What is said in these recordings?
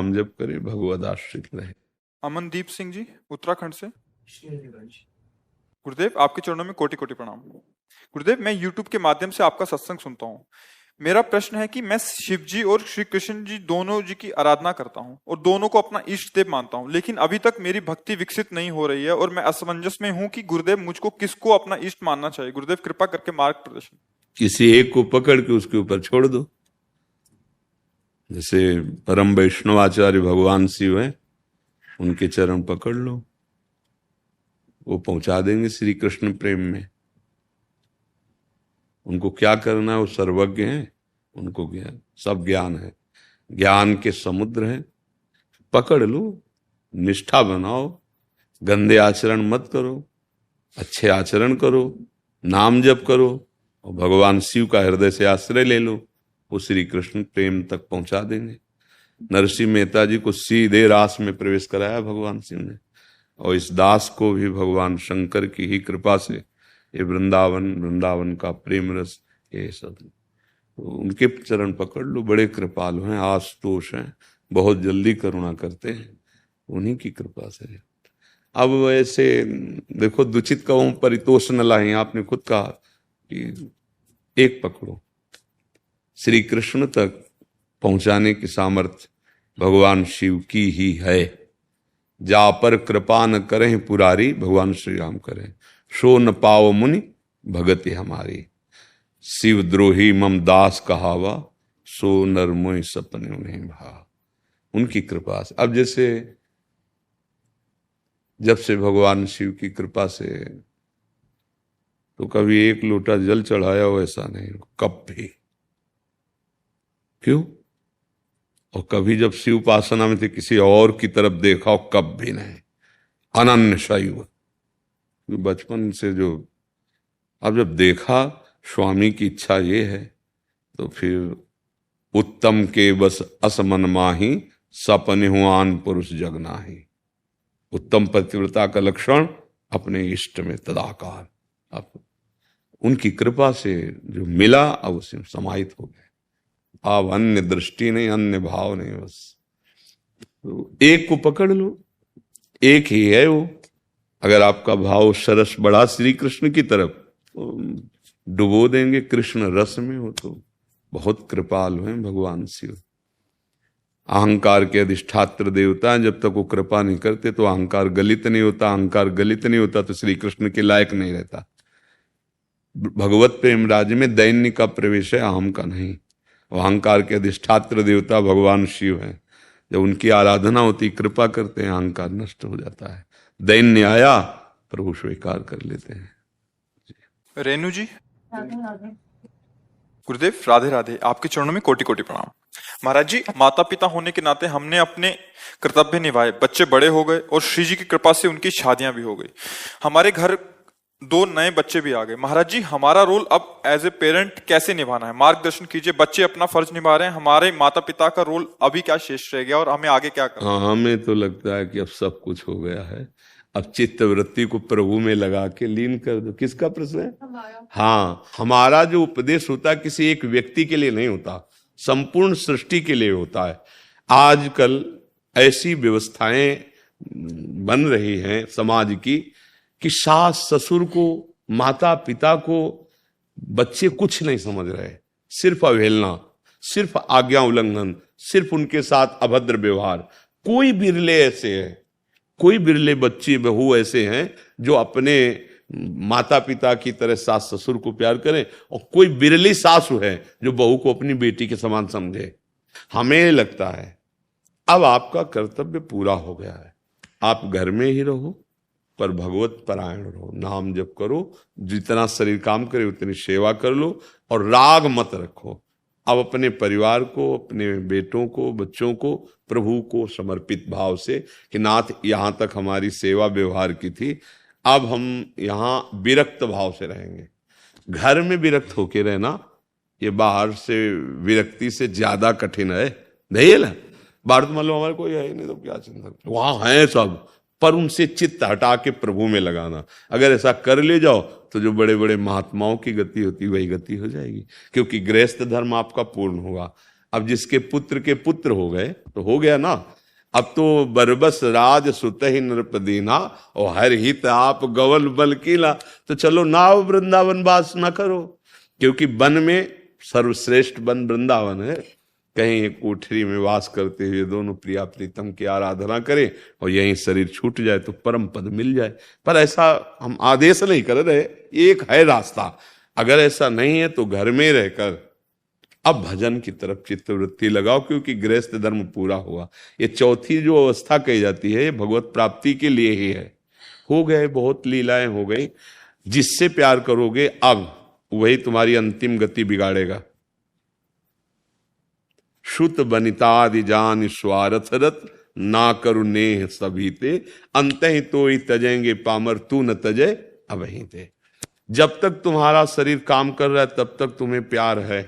नाम जप करे, भगवद आश्रित रहे। अमनदीप सिंह जी उत्तराखंड से। गुरुदेव आपके चरणों में कोटि कोटि प्रणाम। गुरुदेव मैं YouTube के माध्यम से आपका सत्संग सुनता हूँ। मेरा प्रश्न है कि मैं शिव जी और श्री कृष्ण जी दोनों जी की आराधना करता हूँ और दोनों को अपना इष्ट देव मानता हूँ, लेकिन अभी तक मेरी भक्ति विकसित नहीं हो रही है और मैं असमंजस में हूँ कि गुरुदेव मुझको किसको अपना इष्ट मानना चाहिए। गुरुदेव कृपा करके मार्गदर्शन। किसी एक को पकड़ के उसके ऊपर छोड़ दो। जैसे परम वैष्णवाचार्य भगवान शिव हैं, उनके चरण पकड़ लो, वो पहुंचा देंगे श्री कृष्ण प्रेम में। उनको क्या करना है, वो सर्वज्ञ हैं, उनको ज्ञान, सब ज्ञान है, ज्ञान के समुद्र हैं। पकड़ लो, निष्ठा बनाओ, गंदे आचरण मत करो, अच्छे आचरण करो, नाम जप करो और भगवान शिव का हृदय से आश्रय ले लो, वो श्री कृष्ण प्रेम तक पहुंचा देंगे। नरसिंह मेहता जी को सीधे रास में प्रवेश कराया भगवान शिव ने, और इस दास को भी भगवान शंकर की ही कृपा से ये वृंदावन का प्रेम रस, ये सब तो उनके चरण पकड़ लो। बड़े कृपालु हैं, आशुतोष हैं, बहुत जल्दी करुणा करते हैं, उन्हीं की कृपा से। अब वैसे देखो, दुचित कहूं परितोष न लाएं, आपने खुद कहा कि एक पकड़ो। श्री कृष्ण तक पहुंचाने की सामर्थ्य भगवान शिव की ही है। जा पर कृपा न करें पुरारी, भगवान श्री राम करें, सो न पाओ मुनि भगति हमारी। शिव द्रोही मम दास कहावा, सो नर मोहि सपने उन्हें भा। उनकी कृपा से। अब जैसे जब से भगवान शिव की कृपा से, तो कभी एक लोटा जल चढ़ाया हो ऐसा नहीं, कब भी। क्यों? और कभी जब शिव उपासना में थे किसी और की तरफ देखा हो, कब भी नहीं। अनन्य शैव, बचपन से जो, अब जब देखा स्वामी की इच्छा ये है, तो फिर उत्तम के बस असमन माही, सपने हुआन पुरुष जगनाही। उत्तम पतिव्रता का लक्षण अपने इष्ट में तदाकार। अब उनकी कृपा से जो मिला, अब उसे समाहित हो गए। अब अन्य दृष्टि नहीं, अन्य भाव नहीं, बस तो एक को पकड़ लो, एक ही है वो। अगर आपका भाव सरस बढ़ा श्री कृष्ण की तरफ, तो डुबो देंगे कृष्ण रस में। हो तो बहुत कृपालु हैं भगवान शिव। अहंकार के अधिष्ठात्र देवता हैं, जब तक वो कृपा नहीं करते तो अहंकार गलित नहीं होता। अहंकार गलित नहीं होता तो श्री कृष्ण के लायक नहीं रहता। भगवत प्रेम राज्य में दैन्य का प्रवेश है, अहम का नहीं। अहंकार के अधिष्ठात्र देवता भगवान शिव हैं। जब उनकी आराधना होती, कृपा करते हैं, अहंकार नष्ट हो जाता है। दैन्य आया, प्रभु स्वीकार कर लेते हैं। रेणु जी। गुरुदेव राधे राधे, आपके चरणों में कोटि कोटि प्रणाम। महाराज जी, माता पिता होने के नाते हमने अपने कर्तव्य निभाए, बच्चे बड़े हो गए और श्री जी की कृपा से उनकी शादियां भी हो गई। हमारे घर 2 नए बच्चे भी आ गए। महाराज जी, हमारा रोल अब एज ए पेरेंट कैसे निभाना है, मार्गदर्शन कीजिए। बच्चे अपना फर्ज निभा रहे हैं, हमारे माता पिता का रोल अभी क्या शेष रह गया और हमें आगे क्या करना? हाँ, हमें तो लगता है कि अब सब कुछ हो गया है। अब चित्त वृत्ति को प्रभु में लगा के लीन कर दो। किसका प्रश्न है? हाँ, हमारा जो उपदेश होता है किसी एक व्यक्ति के लिए नहीं होता, संपूर्ण सृष्टि के लिए होता है। आजकल ऐसी व्यवस्थाएं बन रही हैं समाज की कि सास ससुर को, माता पिता को बच्चे कुछ नहीं समझ रहे। सिर्फ अवहेलना, सिर्फ आज्ञा उल्लंघन, सिर्फ उनके साथ अभद्र व्यवहार। कोई बिरले ऐसे हैं, कोई बिरले बच्चे बहू ऐसे हैं जो अपने माता पिता की तरह सास ससुर को प्यार करें, और कोई बिरली सासु है जो बहू को अपनी बेटी के समान समझे। हमें लगता है अब आपका कर्तव्य पूरा हो गया है। आप घर में ही रहो पर भगवत परायण रहो, नाम जप करो, जितना शरीर काम करे उतनी सेवा कर लो और राग मत रखो। अब अपने परिवार को, अपने बेटों को, बच्चों को प्रभु को समर्पित भाव से कि नाथ यहाँ तक हमारी सेवा व्यवहार की थी, अब हम यहाँ विरक्त भाव से रहेंगे। घर में विरक्त होके रहना ये बाहर से विरक्ति से ज्यादा कठिन है। नहीं है ना? बाहर तो मान लो हमारे कोई है ही नहीं तो क्या चिंता, वहां है सब, पर उनसे चित्त हटा के प्रभु में लगाना। अगर ऐसा कर ले जाओ तो जो बड़े बड़े महात्माओं की गति होती वही गति हो जाएगी, क्योंकि गृहस्थ धर्म आपका पूर्ण होगा। अब जिसके पुत्र के पुत्र हो गए तो हो गया ना। अब तो बरबस राज सुतहि नृपदीना और हर हित आप गवल बल कीला। तो चलो नाव वृंदावन वास न करो, क्योंकि वन में सर्वश्रेष्ठ वन वृंदावन है। कहीं एक कोठरी में वास करते हुए दोनों प्रिया प्रीतम की आराधना करें और यहीं शरीर छूट जाए तो परम पद मिल जाए। पर ऐसा हम आदेश नहीं कर रहे, एक है रास्ता। अगर ऐसा नहीं है तो घर में रहकर अब भजन की तरफ चित्तवृत्ति लगाओ, क्योंकि गृहस्थ धर्म पूरा हुआ। ये चौथी जो अवस्था कही जाती है ये भगवत प्राप्ति के लिए ही है। हो गए, बहुत लीलाएं हो गई। जिससे प्यार करोगे अब वही तुम्हारी अंतिम गति बिगाड़ेगा। श्रुत बनितादि जान स्वार्थ रत ना करु नेह सभी ते अंत ही तो ही तजेंगे पामर तू न तजे अबहीं ते। जब तक तुम्हारा शरीर काम कर रहा है तब तक तुम्हें प्यार है,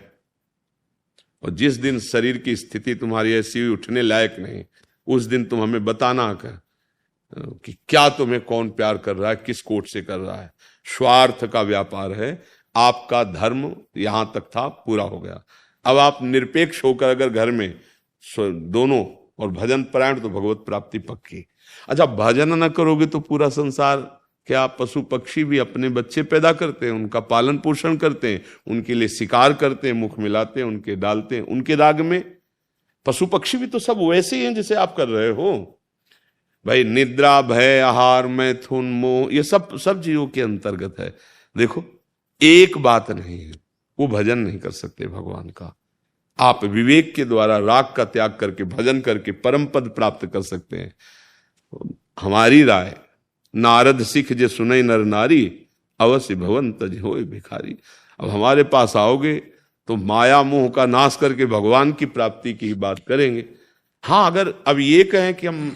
और जिस दिन शरीर की स्थिति तुम्हारी ऐसी हुई उठने लायक नहीं, उस दिन तुम हमें बताना कि क्या तुम्हें कौन प्यार कर रहा है, किस कोट से कर रहा है। स्वार्थ का व्यापार है। आपका धर्म यहां तक था, पूरा हो गया। अब आप निरपेक्ष होकर अगर घर में दोनों और भजन परायण तो भगवत प्राप्ति पक्की। अच्छा, भजन न करोगे तो पूरा संसार क्या, पशु पक्षी भी अपने बच्चे पैदा करते हैं, उनका पालन पोषण करते हैं, उनके लिए शिकार करते हैं, मुख मिलाते हैं, उनके डालते हैं उनके राग में। पशु पक्षी भी तो सब वैसे ही हैं जैसे आप कर रहे हो भाई। निद्रा, भय, आहार, मैथुन, मोह, ये सब जीवों के अंतर्गत है। देखो, एक बात नहीं है, वो भजन नहीं कर सकते भगवान का। आप विवेक के द्वारा राग का त्याग करके भजन करके परम पद प्राप्त कर सकते हैं। हमारी राय, नारद सिख जे सुनई नर नारी अवश्य भवन तज होय भिखारी। अब हमारे पास आओगे तो माया मोह का नाश करके भगवान की प्राप्ति की ही बात करेंगे। हाँ, अगर अब ये कहें कि हम,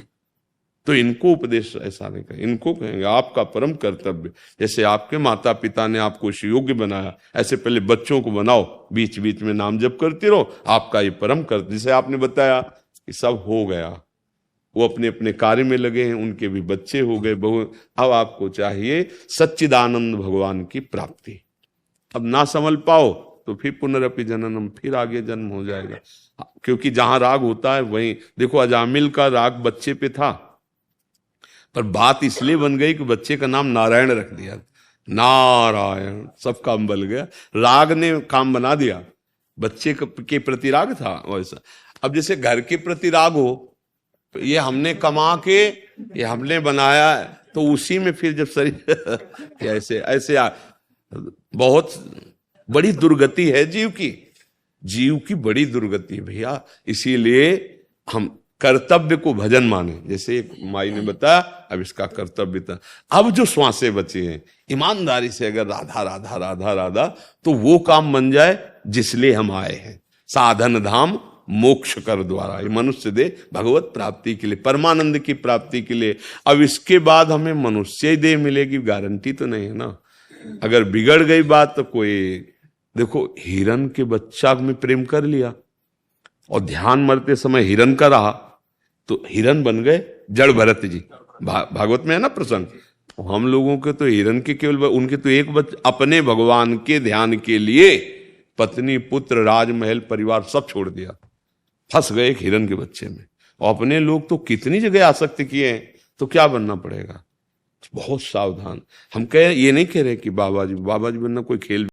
तो इनको उपदेश ऐसा नहीं कहें, इनको कहेंगे आपका परम कर्तव्य। जैसे आपके माता पिता ने आपको इस योग्य बनाया, ऐसे पहले बच्चों को बनाओ, बीच बीच में नाम जप करते रहो, आपका ये परम कर्तव्य। जैसे आपने बताया कि सब हो गया, वो अपने अपने कार्य में लगे हैं, उनके भी बच्चे हो गए, बहू। अब आपको चाहिए सच्चिदानंद भगवान की प्राप्ति। अब ना संभल पाओ तो फिर पुनरपि जननम, फिर आगे जन्म हो जाएगा। क्योंकि जहां राग होता है वहीं, देखो अजामिल का राग बच्चे पे था, पर बात इसलिए बन गई कि बच्चे का नाम नारायण रख दिया। नारायण, सब काम बल गया, राग ने काम बना दिया। बच्चे के प्रति राग था वैसा। अब जैसे घर के प्रति राग हो, तो ये हमने कमा के, ये हमने बनाया, तो उसी में फिर जब शरीर ऐसे ऐसे बहुत बड़ी दुर्गति है जीव की बड़ी दुर्गति है भैया। इसीलिए हम कर्तव्य को भजन माने। जैसे एक माई ने बताया, अब इसका कर्तव्य था। अब जो श्वासें बचे हैं, ईमानदारी से अगर राधा राधा राधा राधा, तो वो काम बन जाए जिसलिए हम आए हैं। साधन धाम मोक्ष कर द्वारा, ये मनुष्य दे भगवत प्राप्ति के लिए, परमानंद की प्राप्ति के लिए। अब इसके बाद हमें मनुष्य ही देह मिलेगी, गारंटी तो नहीं है ना। अगर बिगड़ गई बात तो कोई, देखो हिरन के बच्चा में प्रेम कर लिया और ध्यान मरते समय हिरन का रहा, तो हिरन बन गए जड़ भरत जी। भागवत में है ना प्रसंग। हम लोगों के तो हिरन के केवल, उनके तो एक बच्चे अपने भगवान के ध्यान के लिए पत्नी पुत्र राजमहल परिवार सब छोड़ दिया, फंस गए एक हिरन के बच्चे में। और अपने लोग तो कितनी जगह आसक्त किए हैं, तो क्या बनना पड़ेगा। बहुत सावधान। हम ये नहीं कह रहे कि बाबा जी बनना कोई खेल